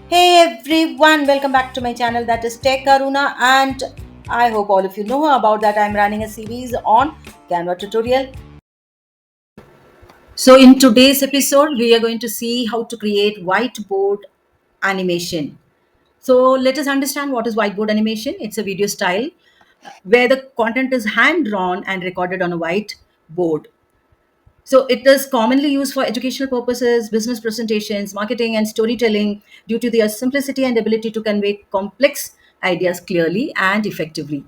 Hey everyone, welcome back to my channel that is Tech Aruna, and I hope all of you know about that. I'm running a series on Canva tutorial. So in today's episode, we are going to see how to create whiteboard animation. So let us understand what is whiteboard animation. It's a video style where the content is hand drawn and recorded on a whiteboard. So it is commonly used for educational purposes, business presentations, marketing, and storytelling due to their simplicity and ability to convey complex ideas clearly and effectively.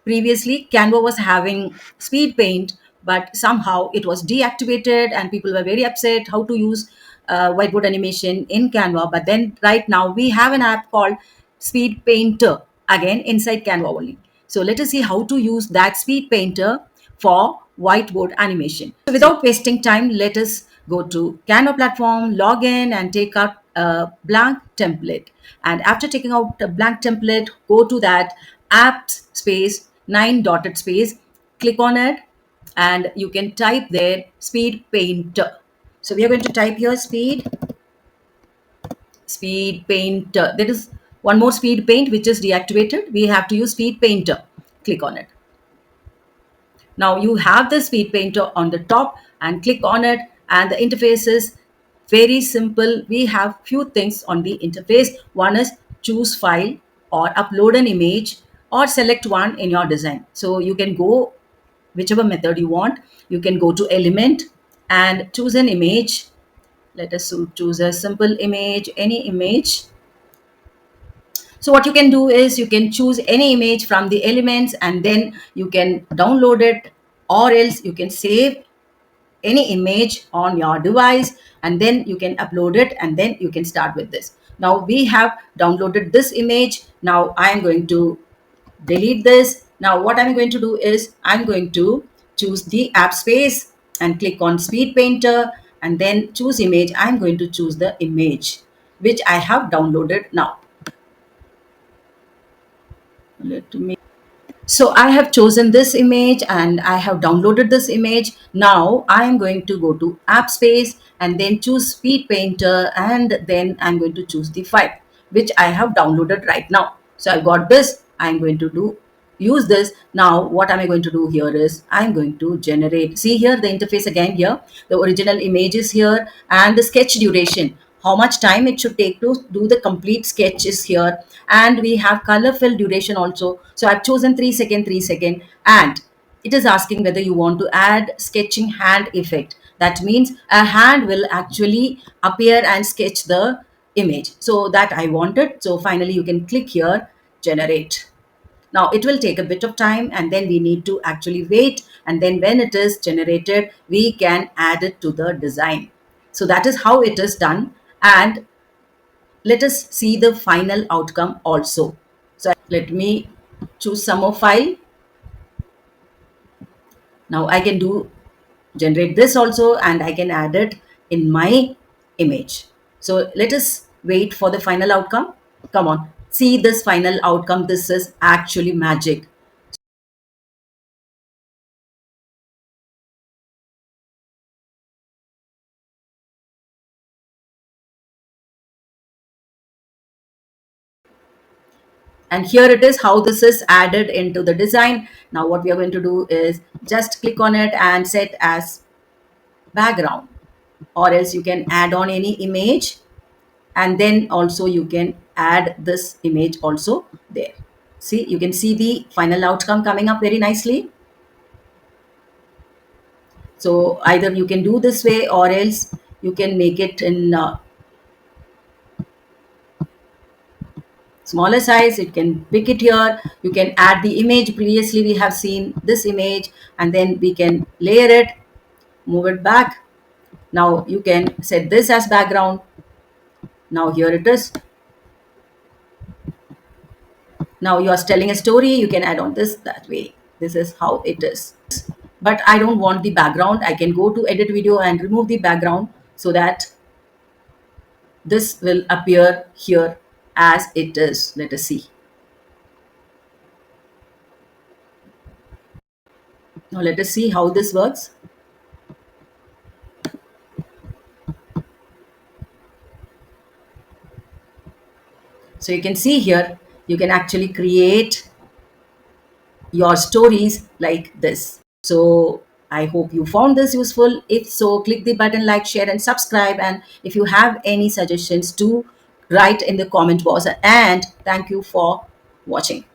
Previously, Canva was having speed paint, but somehow it was deactivated and people were very upset how to use whiteboard animation in Canva. But then right now we have an app called Speed Painter, again inside Canva only. So let us see how to use that Speed Painter for whiteboard animation. So without wasting time, let us go to Canva platform, log in and take out a blank template. And after taking out a blank template, go to that apps space, 9 dotted space, click on it, and you can type there Speed Painter. So we are going to type here Speed Painter. There is one more Speed Paint which is deactivated. We have to use Speed Painter. Click on it. Now you have the Speed Painter on the top and click on it, and the interface is very simple. We have few things on the interface. One is choose file or upload an image or select one in your design. So you can go whichever method you want. You can go to element and choose an image. Let us choose a simple image, any image. So what you can do is you can choose any image from the elements and then you can download it, or else you can save any image on your device and then you can upload it and then you can start with this. Now we have downloaded this image. Now I am going to delete this. Now what I'm going to do is I'm going to choose the app space and click on Speed Painter and then choose image. I'm going to choose the image which I have downloaded now. Let me. So I have chosen this image and I have downloaded this image. Now I am going to go to app space and then choose Speed Painter, and then I'm going to choose the file which I have downloaded right now. So I got this. I'm going to use this. Now what am I going to do here is I'm going to generate. See here the interface again here. The original image is here and the sketch duration, how much time it should take to do the complete sketch is here, and we have color fill duration also. So I've chosen 3 second, 3 second, and it is asking whether you want to add sketching hand effect. That means a hand will actually appear and sketch the image. So that I wanted. So finally you can click here, generate. Now it will take a bit of time and then we need to actually wait, and then when it is generated we can add it to the design. So that is how it is done, and let us see the final outcome also. So let me choose some more file. Now I can do generate this also and I can add it in my image. So let us wait for the final outcome. Come on, see this final outcome. This is actually magic. And here it is how this is added into the design. Now what we are going to do is just click on it and set as background, or else you can add on any image, and then also you can add this image also there. See, you can see the final outcome coming up very nicely. So either you can do this way or else you can make it in smaller size. You can pick it here, you can add the image. Previously we have seen this image and then we can layer it, move it back. Now you can set this as background. Now here it is. Now you are telling a story, you can add on this that way. This is how it is. But I don't want the background. I can go to edit video and remove the background so that this will appear here as it is. Let us see. Now let us see how this works. So you can see here, you can actually create your stories like this. So I hope you found this useful. If so, click the button like, share, and subscribe. And if you have any suggestions, do write in the comment box. And thank you for watching.